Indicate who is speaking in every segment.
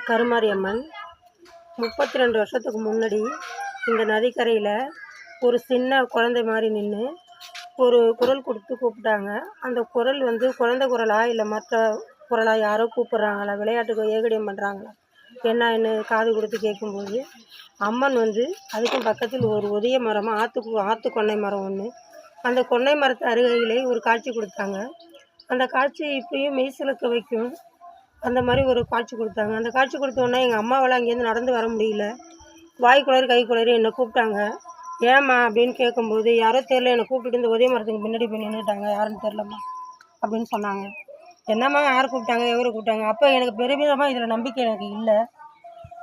Speaker 1: கருமாரி அம்மன் 32 வருஷத்துக்கு முன்னாடி இந்த நதிக்கரையில் ஒரு சின்ன குழந்தை மாதிரி நின்று ஒரு குரல் கொடுத்து கூப்பிட்டாங்க. அந்த குரல் வந்து குழந்தை குரலா இல்லை மற்ற குரலா, யாரோ கூப்பிட்றாங்களா, விளையாட்டுக்கு ஏகடியம் பண்ணுறாங்களா என்னன்னு காது கொடுத்து கேட்கும்போது அம்மன் வந்து அதுக்கும் பக்கத்தில் ஒரு ஒதிய மரமாக ஆற்று கொன்னை மரம் ஒன்று, அந்த கொன்னை மரத்து அருகையிலே ஒரு காட்சி கொடுத்தாங்க. அந்த காட்சி இப்பயும் மெய்சிலுக்க வைக்கும். அந்த மாதிரி ஒரு காட்சி கொடுத்தாங்க. அந்த காட்சி கொடுத்தோன்னே எங்கள் அம்மாவால் அங்கேருந்து நடந்து வர முடியல. வாய் குளறி கை குளறி என்னை கூப்பிட்டாங்க. ஏம்மா அப்படின்னு கேட்கும்போது, யாரோ தெரில என்னை கூப்பிட்டுட்டு இந்த உதய மரத்துக்கு முன்னாடி போய் நின்றுட்டாங்க, யாருன்னு தெரிலம்மா அப்படின்னு சொன்னாங்க. என்னம்மா யார் கூப்பிட்டாங்க, எவரை கூப்பிட்டாங்க? அப்போ எனக்கு பெருமிதமாக இதில் நம்பிக்கை எனக்கு இல்லை.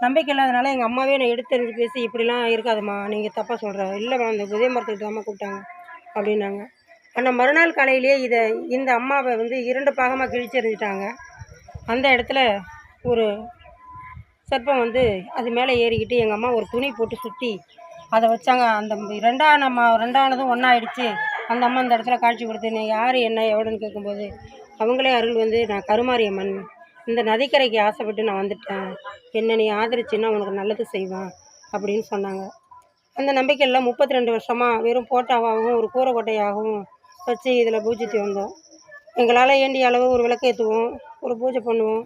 Speaker 1: நம்பிக்கை இல்லாதனால எங்கள் அம்மாவே என்னை எடுத்தறிஞ்சு பேசி, இப்படிலாம் இருக்காதும்மா, நீங்கள் தப்பாக சொல்கிற, இல்லைம்மா இந்த உதய மரத்துக்கு தாம்மா கூப்பிட்டாங்க அப்படின்னாங்க. ஆனால் மறுநாள் காலையிலேயே இந்த அம்மாவை வந்து 2 பாகமாக கிழிச்செறிஞ்சிட்டாங்க. அந்த இடத்துல ஒரு சர்ப்பம் வந்து அது மேலே ஏறிக்கிட்டு எங்கள் அம்மா ஒரு துணி போட்டு சுற்றி அதை வச்சாங்க. அந்த ரெண்டானதும் ஒன்றாயிடுச்சு. அந்த அம்மா அந்த இடத்துல காட்சி கொடுத்து, நீ யார் என்ன எவ்வளோன்னு கேட்கும்போது அவங்களே அருள் வந்து, நான் கருமாரி அம்மன், இந்த நதிக்கரைக்கு ஆசைப்பட்டு நான் வந்துட்டேன், என்ன நீ ஆதரிச்சின்னா உனக்கு நல்லது செய்வேன் அப்படின்னு சொன்னாங்க. அந்த நம்பிக்கையில் 32 வருஷமாக வெறும் போட்டாவாகவும் ஒரு கூரை கொட்டையாகவும் வச்சு இதில் பூஜித்து வந்தோம். எங்களால் வேண்டிய அளவு ஒரு விளக்கு ஏற்றுவோம், ஒரு பூஜை பண்ணுவோம்.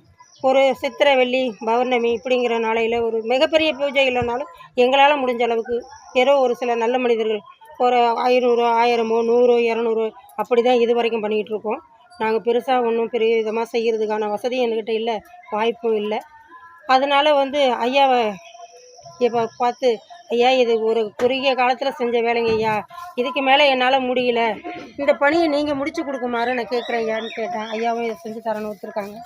Speaker 1: ஒரு சித்திரை வெள்ளி பௌர்ணமி இப்படிங்கிற நாளையில் ஒரு மிகப்பெரிய பூஜை இல்லைனாலும் எங்களால் முடிஞ்ச அளவுக்கு ஏதோ ஒரு சில நல்ல மனிதர்கள் ஒரு 500 1000 100 200 அப்படி தான் இது வரைக்கும் பண்ணிக்கிட்டு இருக்கோம். நாங்கள் பெருசாக ஒன்றும் பெரிய விதமாக செய்கிறதுக்கான வசதியும் எங்ககிட்ட இல்லை, வாய்ப்பும் இல்லை. அதனால் வந்து ஐயாவை இப்போ பார்த்து, ஐயா இது ஒரு குறுகிய காலத்தில் செஞ்ச வேலைங்க ஐயா, இதுக்கு மேலே என்னால் முடியல, இந்த பணியை நீங்கள் முடித்து கொடுக்குமாறு நான் கேட்குறேன் ஐயான்னு கேட்டேன். ஐயாவும் இதை செஞ்சு தரணும் ஒத்துருக்காங்க.